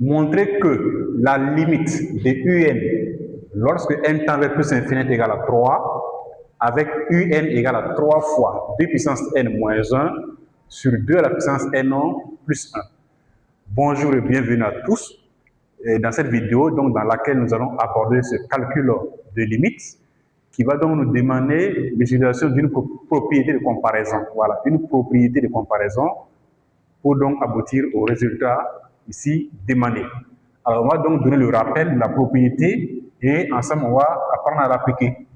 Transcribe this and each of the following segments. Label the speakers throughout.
Speaker 1: montrer que la limite de un lorsque n tend vers plus infini est égal à 3, avec un égale à 3 fois 2 puissance n moins 1 sur 2 à la puissance n1 plus 1. Bonjour et bienvenue à tous dans cette vidéo donc, dans laquelle nous allons aborder ce calcul de limite qui va donc nous demander l'utilisation d'une propriété de comparaison. Voilà, une propriété de comparaison pour donc aboutir au résultat ici demandé. Alors, on va donc donner le rappel de la propriété et ensemble, on va apprendre à l'appliquer.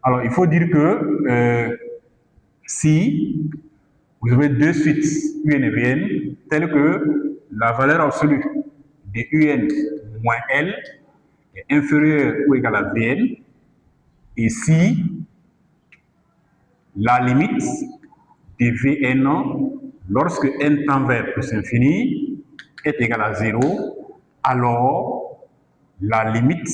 Speaker 1: Alors, il faut dire que si vous avez deux suites un et vn, telles que la valeur absolue de un moins L est inférieure ou égale à Vn, et si la limite de Vn lorsque n tend vers plus infini est égale à 0, alors la limite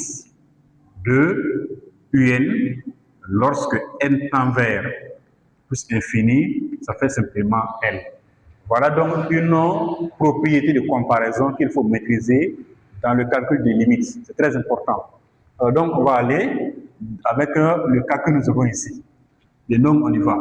Speaker 1: de un lorsque n tend vers plus infini, ça fait simplement L. Voilà donc une propriété de comparaison qu'il faut maîtriser dans le calcul des limites. C'est très important. Donc, on va aller avec le cas que nous avons ici. Et donc, on y va.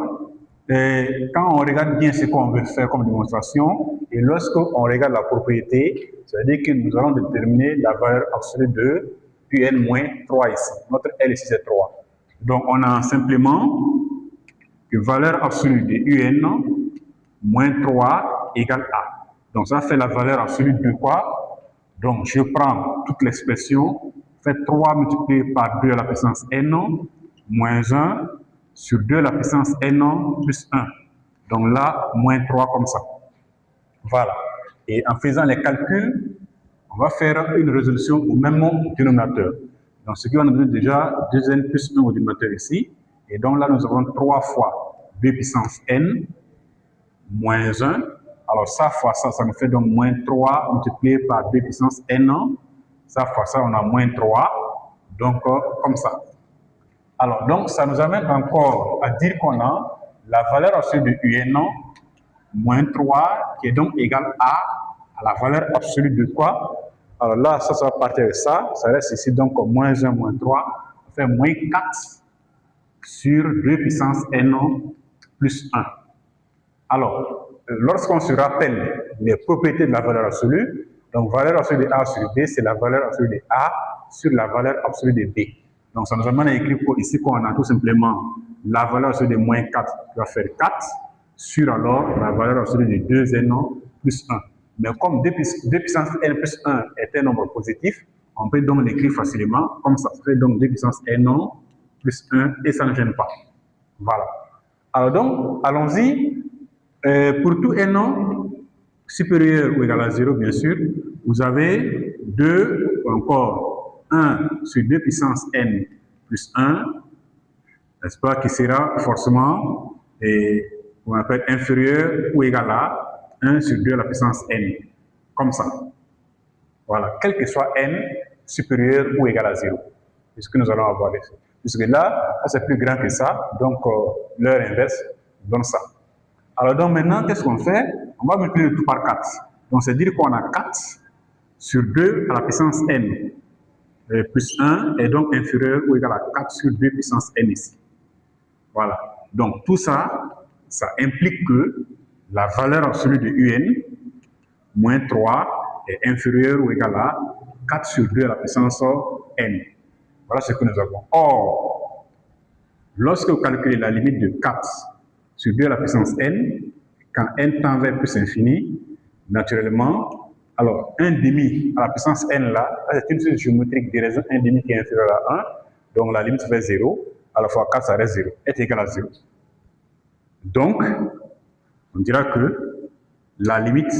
Speaker 1: Et quand on regarde bien ce qu'on veut faire comme démonstration, et lorsqu'on regarde la propriété, ça veut dire que nous allons déterminer la valeur absolue de un moins 3 ici. Notre L ici, c'est 3. Donc, on a simplement que valeur absolue de un moins 3 égale A. Donc, ça fait la valeur absolue de quoi? Donc, je prends toute l'expression, fait 3 multiplié par 2 à la puissance n moins 1 sur 2 à la puissance n plus 1. Donc là, moins 3 comme ça. Voilà. Et en faisant les calculs, on va faire une résolution au même dénominateur. Donc, ce qui va nous donner déjà 2n plus 1 au dénominateur ici. Et donc là, nous avons 3 fois 2 puissance n moins 1. Alors, ça fois ça, ça nous fait donc moins 3 multiplié par 2 puissance n. Ça fois ça, on a moins 3. Donc, comme ça. Alors, donc, ça nous amène encore à dire qu'on a la valeur absolue de un moins 3 qui est donc égale à la valeur absolue de quoi? Alors là, ça va partir de ça. Ça reste ici donc moins 1 moins 3. Ça fait moins 4 sur 2 puissance n plus 1. Alors, lorsqu'on se rappelle les propriétés de la valeur absolue, donc valeur absolue de A sur B, c'est la valeur absolue de A sur la valeur absolue de B. Donc, ça nous amène à écrire ici qu'on a tout simplement la valeur absolue de moins 4 qui va faire 4 sur alors la valeur absolue de 2n plus 1. Mais comme 2 puissance n plus 1 est un nombre positif, on peut donc l'écrire facilement comme ça. Ça fait donc 2 puissance n plus 1 et ça ne gêne pas. Voilà. Alors donc, allons-y. Pour tout n supérieur ou égal à 0, bien sûr, vous avez 2, encore 1 sur 2 puissance n plus 1, n'est-ce pas, qui sera forcément, on appelle inférieur ou égal à 1 sur 2 à la puissance n, comme ça. Voilà, quel que soit n supérieur ou égal à 0, c'est ce que nous allons avoir ici. Puisque là, c'est plus grand que ça, donc l'heure inverse donne ça. Alors donc maintenant, qu'est-ce qu'on fait? On va multiplier le tout par 4. Donc c'est dire qu'on a 4 sur 2 à la puissance n plus 1 est donc inférieur ou égal à 4 sur 2 puissance n ici. Voilà. Donc tout ça, ça implique que la valeur absolue de un moins 3 est inférieure ou égal à 4 sur 2 à la puissance n. Voilà ce que nous avons. Or, lorsque vous calculez la limite de 4 sur 2 à la puissance n, quand n tend vers plus infini, naturellement, alors 1 demi à la puissance n là, c'est une suite géométrique de raison 1 demi qui est inférieur à 1, donc la limite fait 0, à la fois 4 ça reste 0, est égal à 0. Donc, on dira que la limite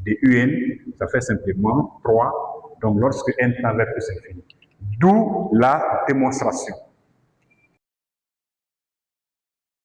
Speaker 1: de un, ça fait simplement 3, donc lorsque n tend vers plus infini. D'où la démonstration.